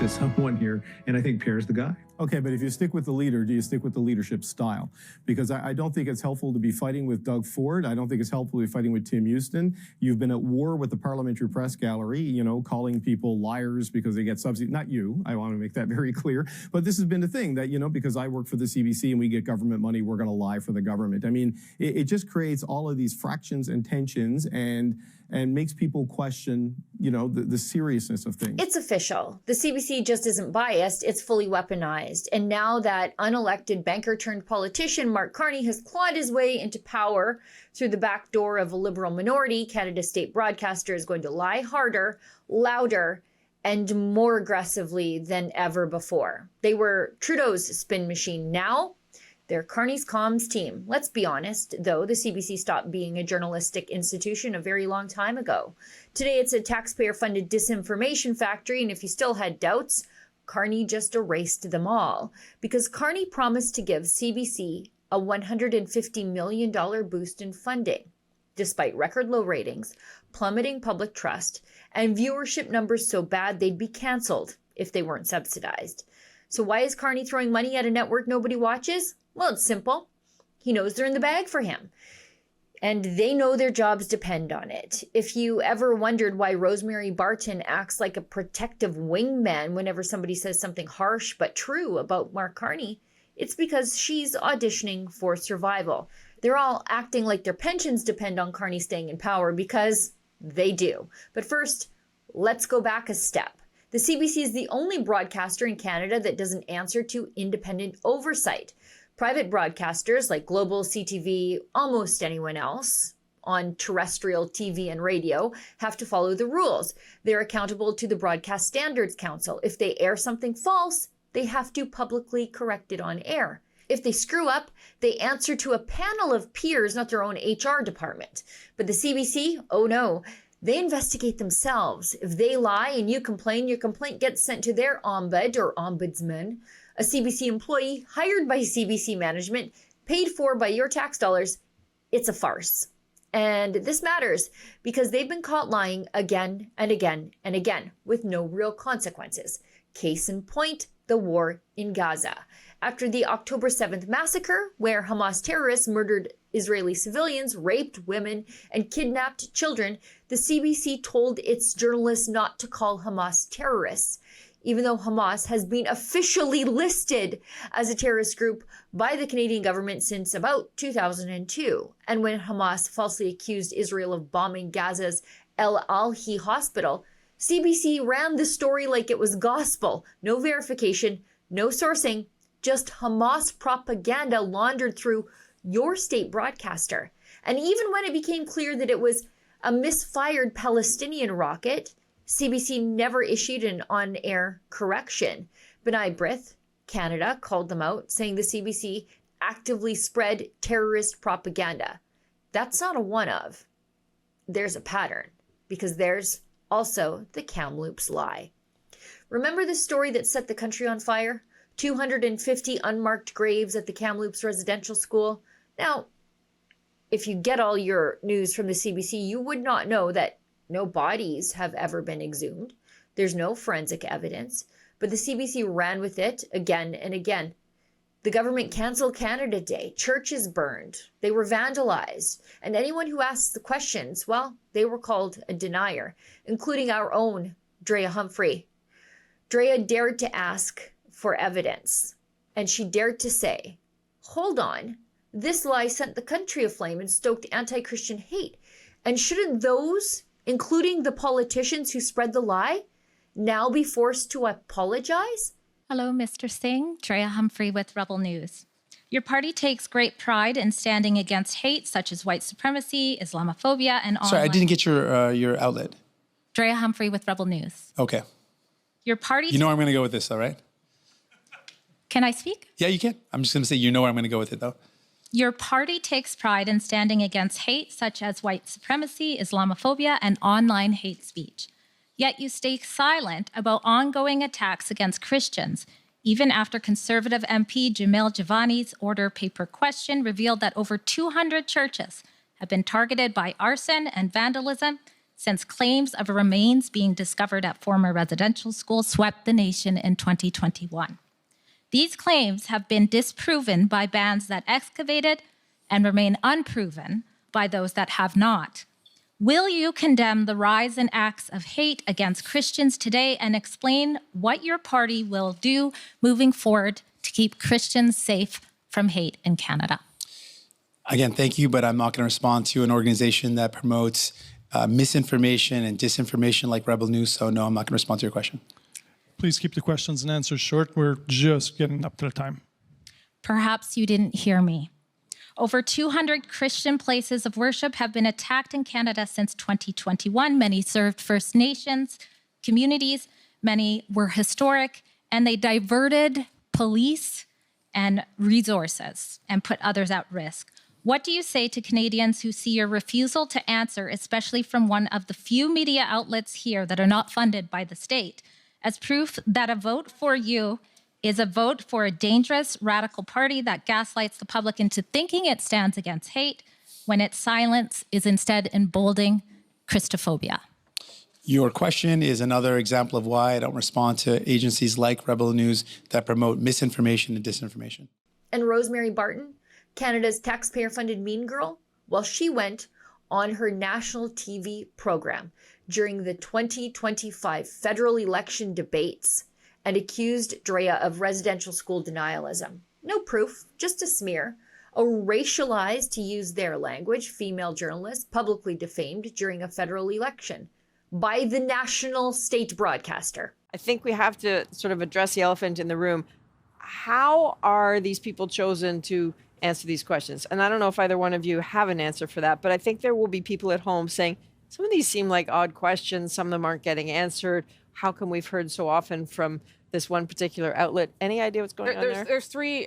to someone here, and I think Pierre's the guy. Okay, but if you stick with the leader, do you stick with the leadership style? Because I don't think it's helpful to be fighting with Doug Ford. I don't think it's helpful to be fighting with Tim Houston. You've been at war with the Parliamentary Press Gallery, you know, calling people liars because they get subsidies. Not you, I want to make that very clear. But this has been the thing that, you know, because I work for the CBC and we get government money, we're going to lie for the government. I mean, it just creates all of these fractions and tensions and makes people question, you know, the seriousness of things. It's official. The CBC just isn't biased, it's fully weaponized. And now that unelected banker turned politician Mark Carney has clawed his way into power through the back door of a Liberal minority, Canada's state broadcaster is going to lie harder, louder, and more aggressively than ever before. They were Trudeau's spin machine. Now they're Carney's comms team. Let's be honest, though, the CBC stopped being a journalistic institution a very long time ago. Today, it's a taxpayer-funded disinformation factory, and if you still had doubts, Carney just erased them all, because Carney promised to give CBC a $150 million boost in funding, despite record low ratings, plummeting public trust, and viewership numbers so bad they'd be canceled if they weren't subsidized. So why is Carney throwing money at a network nobody watches? Well, it's simple. He knows they're in the bag for him, and they know their jobs depend on it. If you ever wondered why Rosemary Barton acts like a protective wingman whenever somebody says something harsh but true about Mark Carney, it's because she's auditioning for survival. They're all acting like their pensions depend on Carney staying in power, because they do. But first, let's go back a step. The CBC is the only broadcaster in Canada that doesn't answer to independent oversight. Private broadcasters like Global, CTV, almost anyone else on terrestrial TV and radio have to follow the rules. They're accountable to the Broadcast Standards Council. If they air something false, they have to publicly correct it on air. If they screw up, they answer to a panel of peers, not their own HR department. But the CBC, oh no, they investigate themselves. If they lie and you complain, your complaint gets sent to their ombud or ombudsman, a CBC employee hired by CBC management, paid for by your tax dollars. It's a farce. And this matters because they've been caught lying again and again and again with no real consequences. Case in point, the war in Gaza. After the October 7th massacre, where Hamas terrorists murdered Israeli civilians, raped women, and kidnapped children, the CBC told its journalists not to call Hamas terrorists, even though Hamas has been officially listed as a terrorist group by the Canadian government since about 2002. And when Hamas falsely accused Israel of bombing Gaza's El Al-Hi hospital, CBC ran the story like it was gospel. No verification, no sourcing, just Hamas propaganda laundered through your state broadcaster. And even when it became clear that it was a misfired Palestinian rocket, CBC never issued an on-air correction. B'nai B'rith, Canada, called them out, saying the CBC actively spread terrorist propaganda. That's not a one-of. There's a pattern, because there's also the Kamloops lie. Remember the story that set the country on fire? 250 unmarked graves at the Kamloops residential school? Now, if you get all your news from the CBC, you would not know that no bodies have ever been exhumed. There's no forensic evidence, but the CBC ran with it again and again. The government canceled Canada Day. Churches burned. They were vandalized. And anyone who asked the questions, well, they were called a denier, including our own Drea Humphrey. Drea dared to ask for evidence, and she dared to say, hold on, this lie sent the country aflame and stoked anti-Christian hate. And shouldn't those, including the politicians who spread the lie, now be forced to apologize? Hello, Mr. Singh. Drea Humphrey with Rebel News. Your party takes great pride in standing against hate such as white supremacy, Islamophobia, and online... Sorry, I didn't get your outlet. Drea Humphrey with Rebel News. Okay. Your party... You know where I'm going to go with this, all right? Can I speak? Yeah, you can. I'm just going to say you know where I'm going to go with it, though. Your party takes pride in standing against hate such as white supremacy, Islamophobia, and online hate speech. Yet you stay silent about ongoing attacks against Christians, even after Conservative MP Jamil Javani's order paper question revealed that over 200 churches have been targeted by arson and vandalism since claims of remains being discovered at former residential schools swept the nation in 2021. These claims have been disproven by bands that excavated and remain unproven by those that have not. Will you condemn the rise in acts of hate against Christians today and explain what your party will do moving forward to keep Christians safe from hate in Canada? Again, thank you, but I'm not going to respond to an organization that promotes misinformation and disinformation like Rebel News. So no, I'm not going to respond to your question. Please keep the questions and answers short. We're just getting up to the time. Perhaps you didn't hear me. Over 200 Christian places of worship have been attacked in Canada since 2021. Many served First Nations communities, many were historic, and they diverted police and resources and put others at risk. What do you say to Canadians who see your refusal to answer, especially from one of the few media outlets here that are not funded by the state, as proof that a vote for you is a vote for a dangerous radical party that gaslights the public into thinking it stands against hate when its silence is instead emboldening Christophobia? Your question is another example of why I don't respond to agencies like Rebel News that promote misinformation and disinformation. And Rosemary Barton, Canada's taxpayer-funded mean girl, well, she went on her national TV program during the 2025 federal election debates and accused Drea of residential school denialism. No proof, just a smear. A racialized, to use their language, female journalist publicly defamed during a federal election by the national state broadcaster. I think we have to sort of address the elephant in the room. How are these people chosen to answer these questions? And I don't know if either one of you have an answer for that, but I think there will be people at home saying, some of these seem like odd questions, some of them aren't getting answered. How come we've heard so often from this one particular outlet? Any idea what's going on there? There's three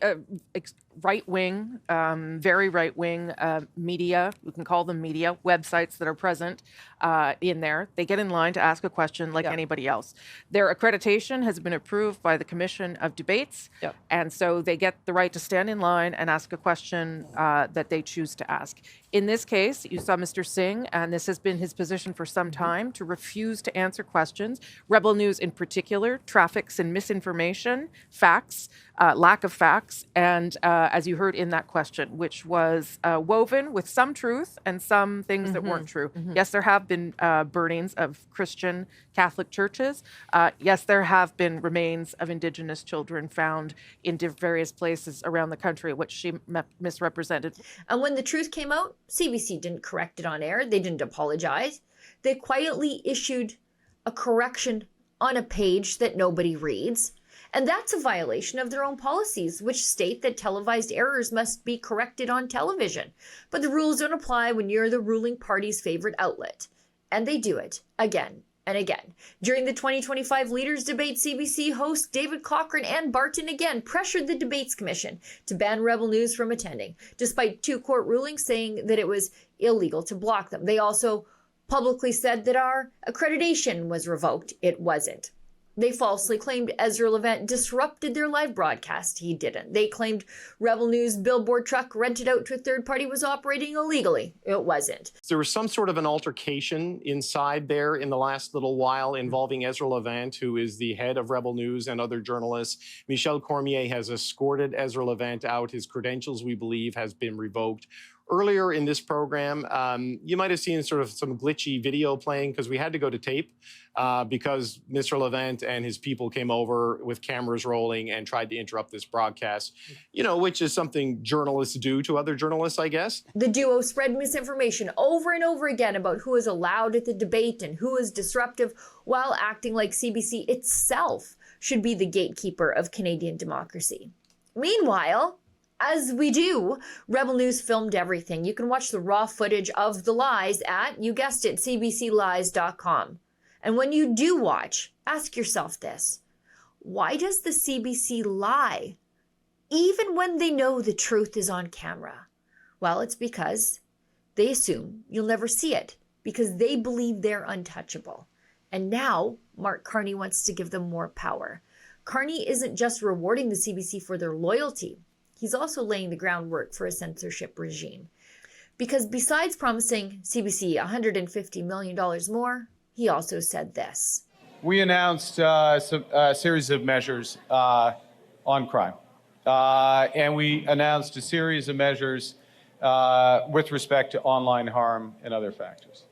right-wing, very right-wing media, we can call them media, websites that are present in there. They get in line to ask a question like anybody else. Their accreditation has been approved by the Commission of Debates, and so they get the right to stand in line and ask a question that they choose to ask. In this case, you saw Mr. Singh, and this has been his position for some time, to refuse to answer questions. Rebel News in particular traffics in misinformation, facts, lack of facts, and as you heard in that question, which was woven with some truth and some things that weren't true. Yes, there have been burnings of Christian Catholic churches. Yes, there have been remains of Indigenous children found in various places around the country, which she misrepresented. And when the truth came out, CBC didn't correct it on air. They didn't apologize. They quietly issued a correction on a page that nobody reads. And that's a violation of their own policies, which state that televised errors must be corrected on television. But the rules don't apply when you're the ruling party's favorite outlet. And they do it again and again. During the 2025 Leaders Debate, CBC host David Cochrane and Barton again pressured the Debates Commission to ban Rebel News from attending, despite 2 court rulings saying that it was illegal to block them. They also publicly said that our accreditation was revoked. It wasn't. They falsely claimed Ezra Levant disrupted their live broadcast. He didn't. They claimed Rebel News billboard truck rented out to a third party was operating illegally. It wasn't. There was some sort of an altercation inside there in the last little while involving Ezra Levant, who is the head of Rebel News, and other journalists. Michel Cormier has escorted Ezra Levant out. His credentials, we believe, has been revoked. Earlier in this program, you might have seen sort of some glitchy video playing because we had to go to tape because Mr. Levant and his people came over with cameras rolling and tried to interrupt this broadcast, you know, which is something journalists do to other journalists, I guess. The duo spread misinformation over and over again about who is allowed at the debate and who is disruptive, while acting like CBC itself should be the gatekeeper of Canadian democracy. Meanwhile, as we do, Rebel News filmed everything. You can watch the raw footage of the lies at, you guessed it, cbclies.com. And when you do watch, ask yourself this: why does the CBC lie, even when they know the truth is on camera? Well, it's because they assume you'll never see it, because they believe they're untouchable. And now Mark Carney wants to give them more power. Carney isn't just rewarding the CBC for their loyalty. He's also laying the groundwork for a censorship regime. Because besides promising CBC $150 million more, he also said this. We announced a series of measures on crime. And we announced a series of measures with respect to online harm and other factors.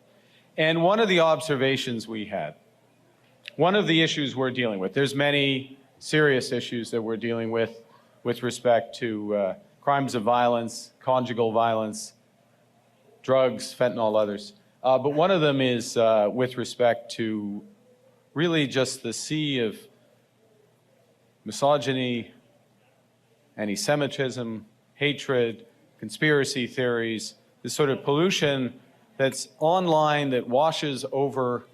And one of the observations we had, one of the issues we're dealing with, there's many serious issues that we're dealing with respect to crimes of violence, conjugal violence, drugs, fentanyl, others. But one of them is with respect to really just the sea of misogyny, anti-Semitism, hatred, conspiracy theories, this sort of pollution that's online that washes over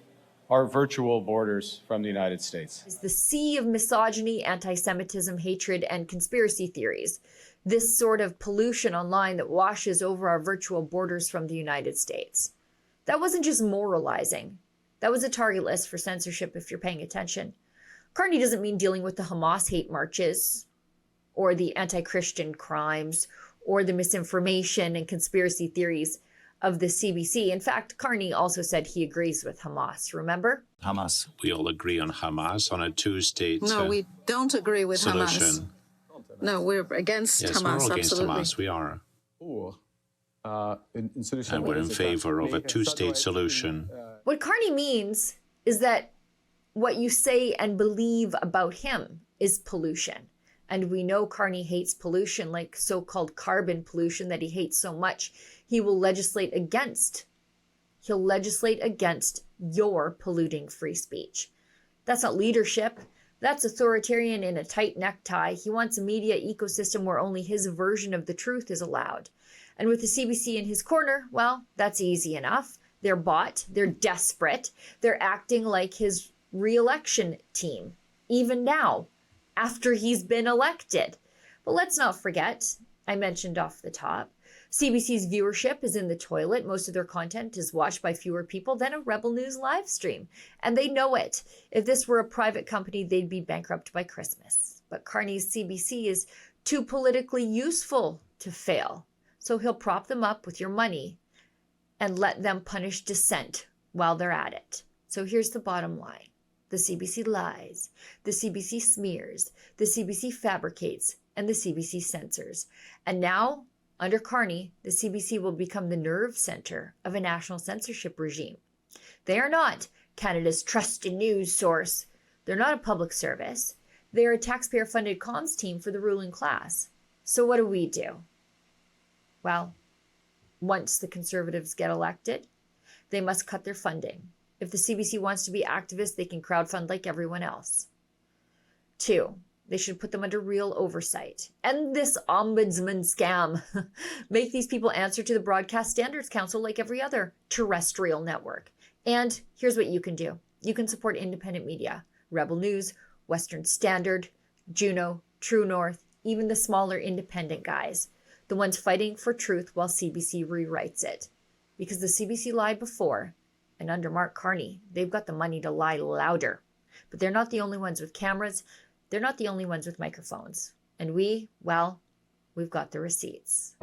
our virtual borders from the United States. Is the sea of misogyny, anti-Semitism, hatred, and conspiracy theories. This sort of pollution online that washes over our virtual borders from the United States. That wasn't just moralizing. That was a target list for censorship if you're paying attention. Carney doesn't mean dealing with the Hamas hate marches or the anti-Christian crimes or the misinformation and conspiracy theories of the CBC. In fact, Carney also said he agrees with Hamas, remember? Hamas. We all agree on Hamas, on a two-state No, we don't agree with solution. Hamas. No, we're against Yes, Hamas, we're all against absolutely. Hamas, we are. And And we're in favor of a two-state solution. What Carney means is that what you say and believe about him is pollution. And we know Carney hates pollution, like so-called carbon pollution that he hates so much, he will legislate against. He'll legislate against your polluting free speech. That's not leadership. That's authoritarian in a tight necktie. He wants a media ecosystem where only his version of the truth is allowed. And with the CBC in his corner, well, that's easy enough. They're bought. They're desperate. They're acting like his re-election team, even now, after he's been elected. But let's not forget, I mentioned off the top, CBC's viewership is in the toilet. Most of their content is watched by fewer people than a Rebel News live stream. And they know it. If this were a private company, they'd be bankrupt by Christmas. But Carney's CBC is too politically useful to fail. So he'll prop them up with your money and let them punish dissent while they're at it. So here's the bottom line. The CBC lies, the CBC smears, the CBC fabricates, and the CBC censors. And now, under Carney, the CBC will become the nerve center of a national censorship regime. They are not Canada's trusted news source. They're not a public service. They're a taxpayer-funded comms team for the ruling class. So what do? Well, once the Conservatives get elected, they must cut their funding. If the CBC wants to be activist, they can crowdfund like everyone else. 2, they should put them under real oversight. End this ombudsman scam. Make these people answer to the Broadcast Standards Council like every other terrestrial network. And here's what you can do. You can support independent media, Rebel News, Western Standard, Juno, True North, even the smaller independent guys, the ones fighting for truth while CBC rewrites it. Because the CBC lied before, and under Mark Carney, they've got the money to lie louder. But they're not the only ones with cameras. They're not the only ones with microphones. And we, well, we've got the receipts.